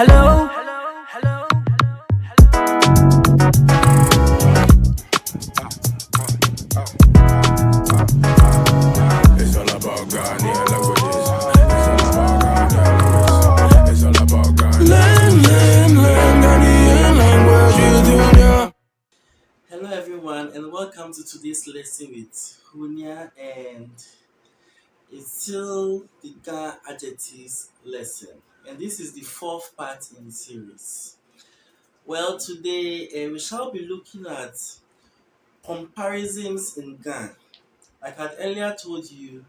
Hello. It's all about Ghanaian languages. It's all about Ghanaian languages. It's all about Ghanaian languages, Junior. Hello everyone and welcome to today's lesson with Huniah, and it's still the Ga Adjectives lesson, and this is the fourth part in the series. Well, today we shall be looking at comparisons in Ga. Like I had earlier told you,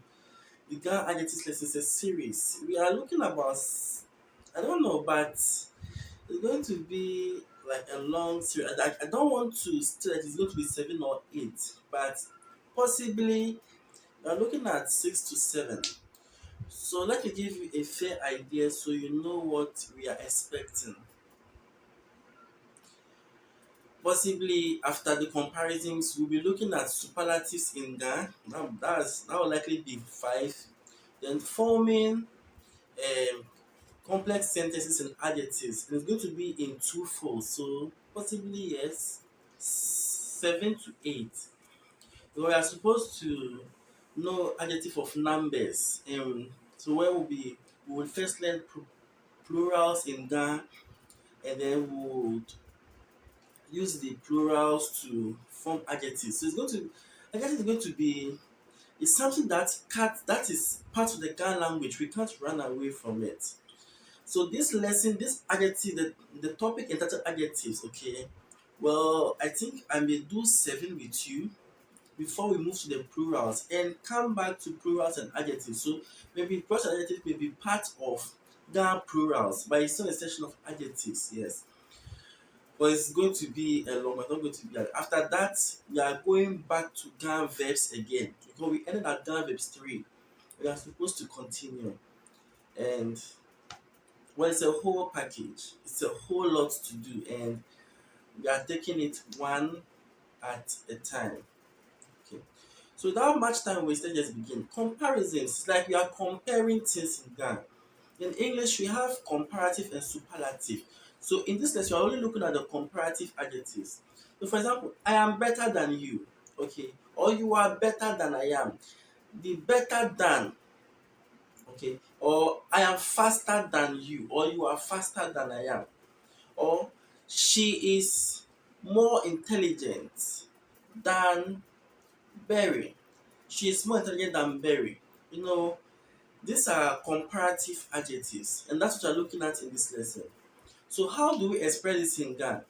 the Ga Adjectives lesson is a series. We are looking about, I don't know, but it's going to be like a long series. I don't want to say that it's going to be 7 or 8, but possibly we're looking at 6 to 7. So let me give you a fair idea so you know what we are expecting. Possibly after the comparisons, we'll be looking at superlatives in Ga. That will likely be 5. Then forming complex sentences and adjectives. And it's going to be in 2 folds. So possibly yes, 7 to 8. So we are supposed to know adjective of numbers. So where we will first learn plurals in Ga, and then we would use the plurals to form adjectives. So adjective is going to be, it's something that is part of the Ga language. We can't run away from it. So this lesson, this adjective, the topic entitled adjectives, okay. Well, I think I may do 7 with you before we move to the plurals and come back to plurals and adjectives. So maybe plurals and adjectives may be part of Ga plurals, but it's still a section of adjectives, yes. But it's going to be a long, it's not going to be after that. We are going back to Ga verbs again because we ended at Ga verbs 3. We are supposed to continue, and well, it's a whole package. It's a whole lot to do, and we are taking it one at a time. Okay. So without much time wasted, just begin. Comparisons. It's like we are comparing things in Ga. In English, we have comparative and superlative. So in this lesson, we're only looking at the comparative adjectives. So for example, I am better than you, okay, or you are better than I am. The better than, okay, or I am faster than you, or you are faster than I am, or she is more intelligent than Berry. She is more intelligent than Berry. You know, these are comparative adjectives, and that's what we're looking at in this lesson. So how do we express this in Ga?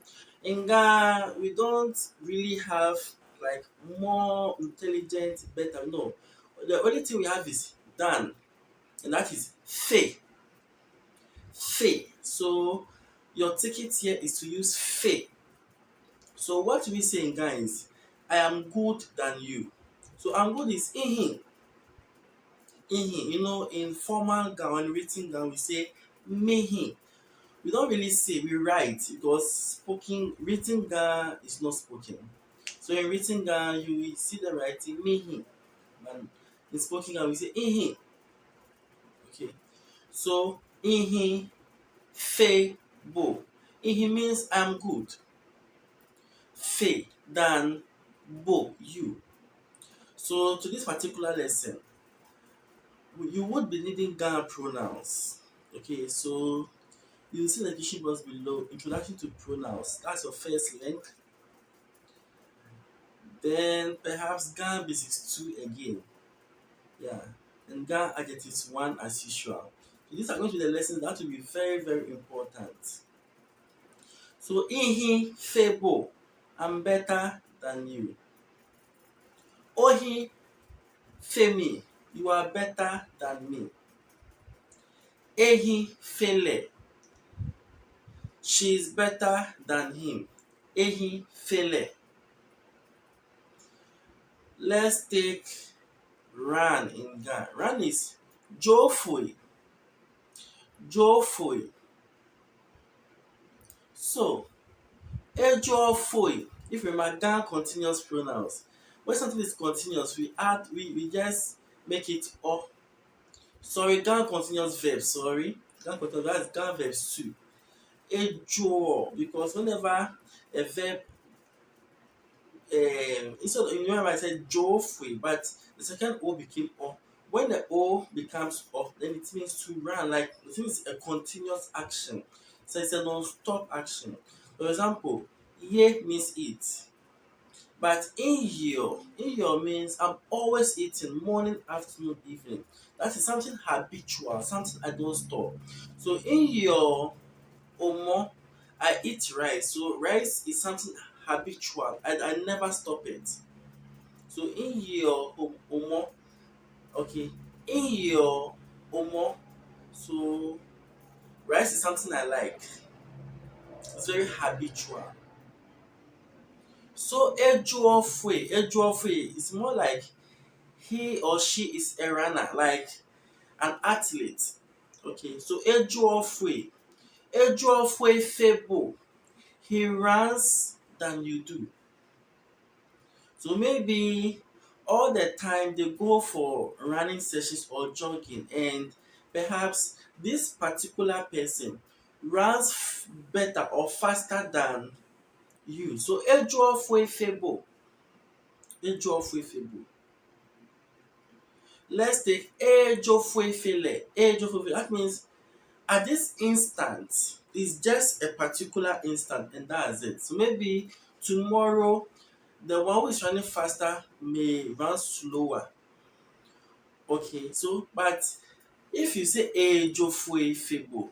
In Ga, we don't really have like more intelligent, better. No. The only thing we have is than, and that is fe. Fe. So your ticket here is to use fe. So what we say in Ga is, I am good than you. So I'm good is ihin. Ihin. You know, in formal Ga, when written Ga, we say mehin. We don't really say, we write, because written Ga is not spoken. So in written Ga, you will see the writing mehin, and in spoken Ga we say ihin. Okay, so ihin fe bo. Ihin means I'm good. Fe than bo, you. So to this particular lesson, you would be needing Ga pronouns. Okay, so you will see the description box below. Introduction to pronouns. That's your first link. Then perhaps Ga basics 2 again. Yeah. And Ga adjectives 1 as usual. So these are going to be the lessons that will be very, very important. So Ihi Febo, I'm better than you. Ohi Femi, you are better than me. Ehi Fele, she is better than him. Ehi Fele. Let's take Ran in Ga. Ran is Jofui. Jofui. So, Ejofui. If we remember Ga continuous pronouns, when something is continuous, we just make it Sorry, Ga continuous verb. Sorry. Ga continuous, that's Ga verbs 2. ejo, because whenever a verb instead of, you remember I said Joffrey, but the second O became O. When the O becomes O, then it means to run, like it means a continuous action. So it's a non-stop action. For example, ye means eat. But in your means I'm always eating morning, afternoon, evening. That is something habitual, something I don't stop. So in your omo, I eat rice. So rice is something habitual. I never stop it. So in your omo, okay, in your omo, so rice is something I like. It's very habitual. So ejuofwe is more like he or she is a runner, like an athlete. Okay, so ejuofwe febo, he runs than you do. So maybe all the time they go for running sessions or jogging, and perhaps this particular person runs better or faster than you. So ejuofwe febo, ejuofwe febo. Let's take ejofwe fele. Ejofwe fele. That means at this instant, it's just a particular instant, and that's it. So maybe tomorrow the one who is running faster may run slower. Okay, so but if you say ejofwe febo,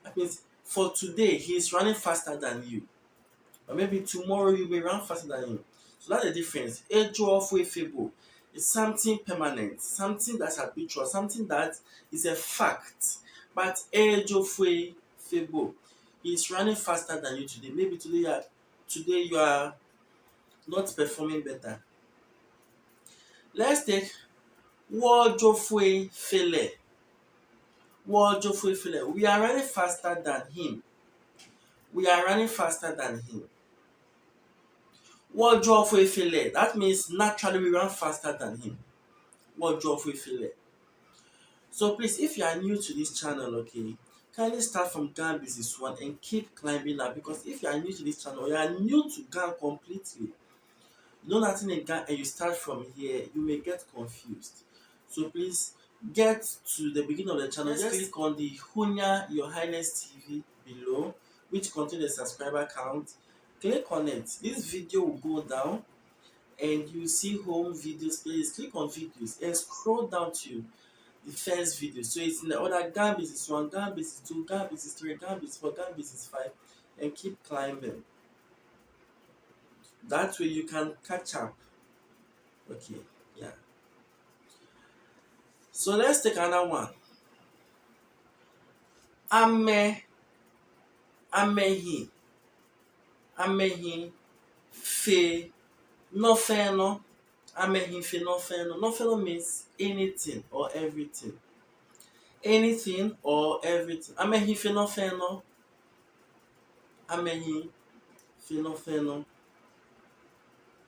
that means for today he is running faster than you, or maybe tomorrow you may run faster than him. So that's the difference. Ejofwe febo is something permanent, something that's habitual, something that is a fact. But ejofwe febo, he is running faster than you today. Maybe today you are not performing better. Let's take wojofwe fele. Wojofwe fele. We are running faster than him. We are running faster than him. Wojofwe fele. That means naturally we run faster than him. Wojofwe fele. So please, if you are new to this channel, okay, kindly start from Gan Business 1 and keep climbing up, because if you are new to this channel or you are new to Gan completely, you know nothing in Gan and you start from here, you may get confused. So please get to the beginning of the channel. Just click on the Huniah-Yourhighness TV below, which contains the subscriber count. Click on it. This video will go down and you see home videos. Please click on videos and scroll down to the first video. So it's in the order Gan Business 1, Gan Business 2, Gan Business 3, Gan Business 4, Gan Business 5, and keep climbing. That way you can catch up. Okay, yeah. So let's take another one. Ame, amehi, amehi, fe, nofeno. Amehi fe nofeno. Nofeno means anything or everything. Anything or everything. Amehi fe nofeno. Amehi fe nofeno.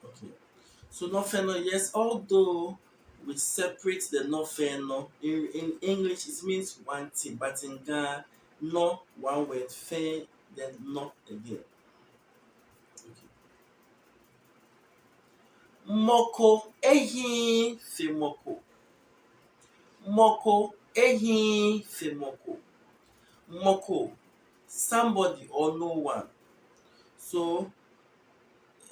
Okay. So nofeno, yes, although we separate the nofeno, in English it means one thing, but in Ghana, no one word, fe, then no again. Okay. Moko, ehi, fe moko. Moko, ehi, fe moko. Moko, somebody or no one. So,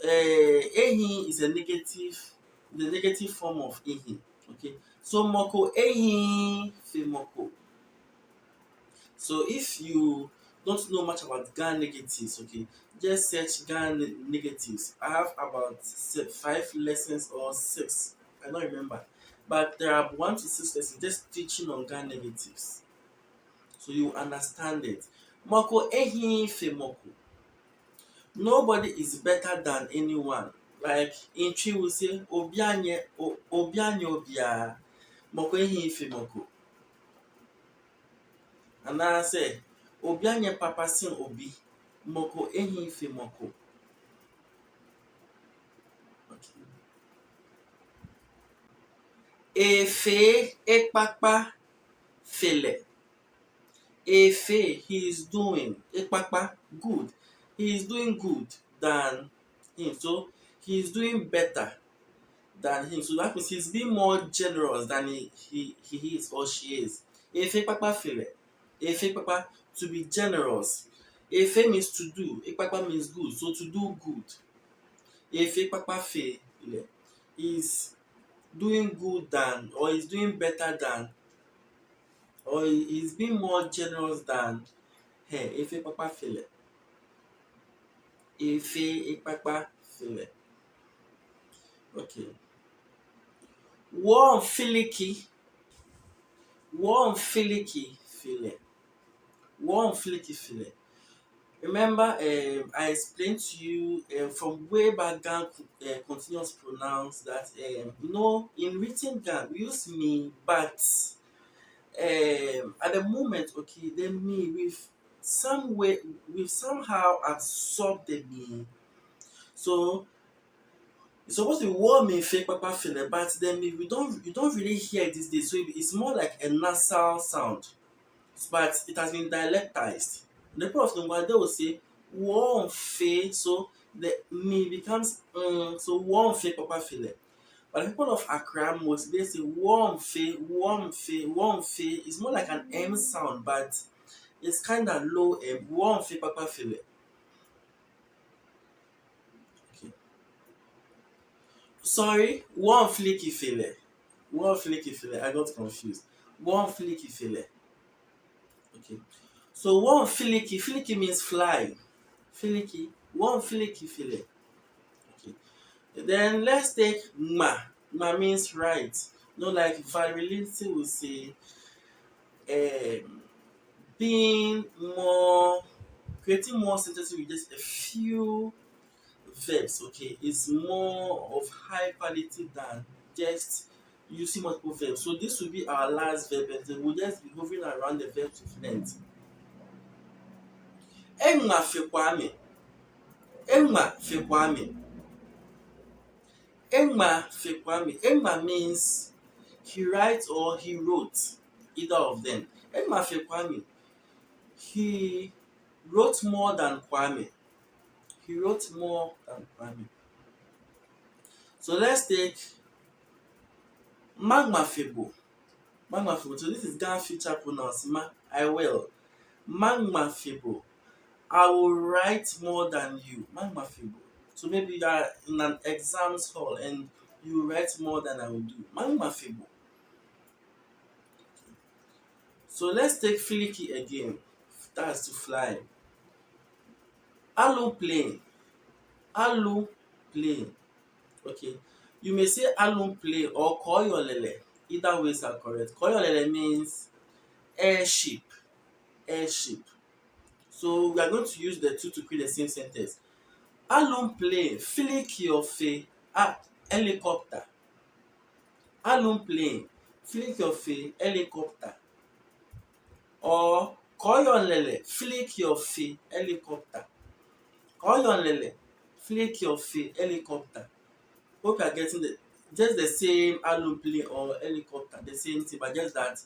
ehi is the negative form of ehi. Okay, so moko, ehi, fe moko. So if you don't know much about Ga negatives, okay, just search Ga negatives. I have about 5 lessons or 6. I don't remember, but there are 1 to 6 lessons just teaching on Ga negatives, so you understand it. Moko ehi fe moko. Nobody is better than anyone. Like in Tree we say obianye obia. Moko ehi fe moko. And I say obianye papa sin obi. Moko ehi fe moko. Okay. Efe ekpakpa fele. Efe, he is doing. Ekpakpa, good. He is doing good than him. So he is doing better than him. So that means he's being more generous than he is or she is. Efe kpakpa fele. Efe kpakpa, to be generous. Efe means to do. Ekpakpa means good. So to do good. Efe kpakpa fele is doing good than, or is doing better than, or he's being more generous than her. Efe kpakpa fele. Efe ekpakpa fele. Okay. Warm filicky. Warm filicky fele. Warm filicky fele. Remember, I explained to you from way back Ga continuous pronouns that in written Ga we use me, but at the moment, okay, the me we've somehow absorbed the me. So it's supposed to be warm me fake papa feel, but then we don't you don't really hear it these days. So it's more like a nasal sound, but it has been dialectized. The people of Lingua they will say warm fe, so the me becomes so warm fe papa feel. But the people of Accra most they say warm fe, warm fe, warm fe. It's more like an M sound, but it's kind of low M. Warm fe papa feel. Okay. Sorry, warm flicky feel. Warm flicky feel. I got confused. Warm flicky feel. Okay. So warm flicky, flicky means fly. Flicky, warm flicky feel. Okay. Then let's take ma. Ma means right. No, like virility will say um, being more, creating more sentences with just a few verbs, okay, is more of high quality than just using multiple verbs. So this will be our last verb, and then we'll just be moving around the verb to length. Enma fekwame. Enma fekwame. Enma fekwame. Enma means he writes or he wrote, either of them. Enma fekwame. He wrote more than Kwame. He wrote more than Kwame. So let's take magma febo. Magma febo. So this is Ga future pronouns. I will. Magma febo. I will write more than you. Magma febo. So maybe you are in an exams hall and you write more than I will do. Magma febo. So let's take flicky again. That's to fly. Alu plane. Alu plane. Okay. You may say alum plane or koyolele. Either ways are correct. Koyolele means airship. Airship. So we are going to use the two to create the same sentence. Alum plane, flick your face at helicopter. Alum plane, flick your face, helicopter. Or koyolele, flick your face, helicopter. Koyolele, flick your face, helicopter. Hope you are getting just the same alum plane or helicopter, the same thing, but just that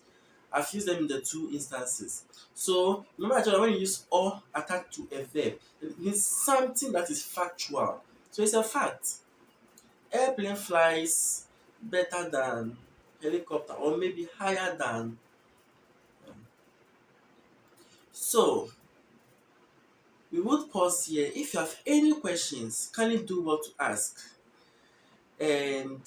I've used them in the two instances. So remember actually when you use or attached to a verb, it means something that is factual. So it's a fact. Airplane flies better than helicopter or maybe higher than. So we would pause here. If you have any questions, kindly do what to ask. And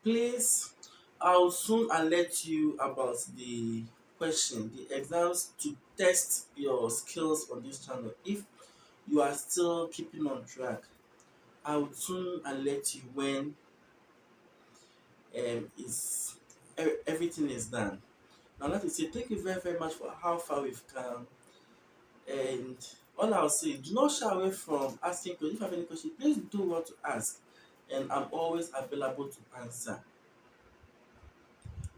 please, I'll soon alert you about the question, the exams to test your skills on this channel. If you are still keeping on track, I will soon alert you when is everything is done. I'd like to say thank you very very much for how far we've come, and all I'll say, do not shy away from asking questions. If you have any questions, please do what to ask, and I'm always available to answer.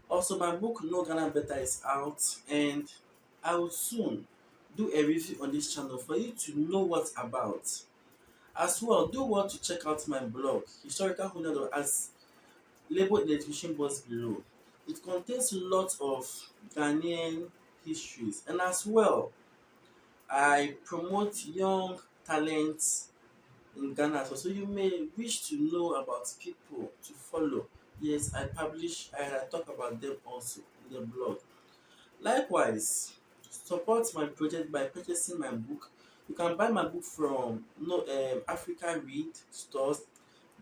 Also, my book No Ghana Better is out, and I will soon do a review on this channel for you to know what's about. As well, do want to check out my blog, Historical Huniah-Yourhighness, as labeled in the description box below. It contains lots of Ghanaian histories. And as well, I promote young talents in Ghana. So you may wish to know about people to follow. Yes, I talk about them also in the blog. Likewise, support my project by purchasing my book. You can buy my book from Africa Read stores.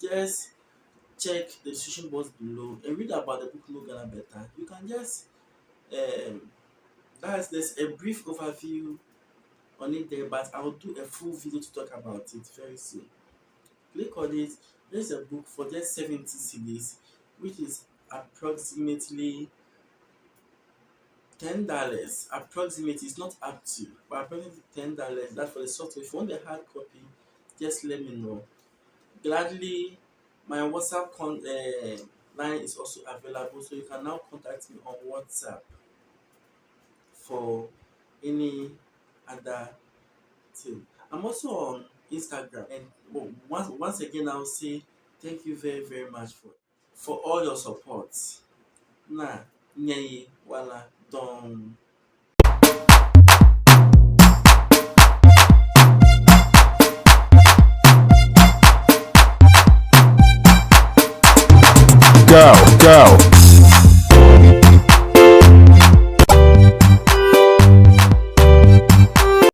Just check the description box below and read about the book No Ghana Better. You can just um, there's a brief overview on it there, but I'll do a full video to talk about it very soon. Click on it. There's a book for just 70 cedis, which is approximately $10. Approximately, it's not up to, but approximately $10. That's for the software. If you want the hard copy, just let me know. Gladly, my WhatsApp line is also available, so you can now contact me on WhatsApp for any other thing. I'm also on Instagram, and once again, I'll say thank you very, very much for all your support. Na nyei wala don. Go.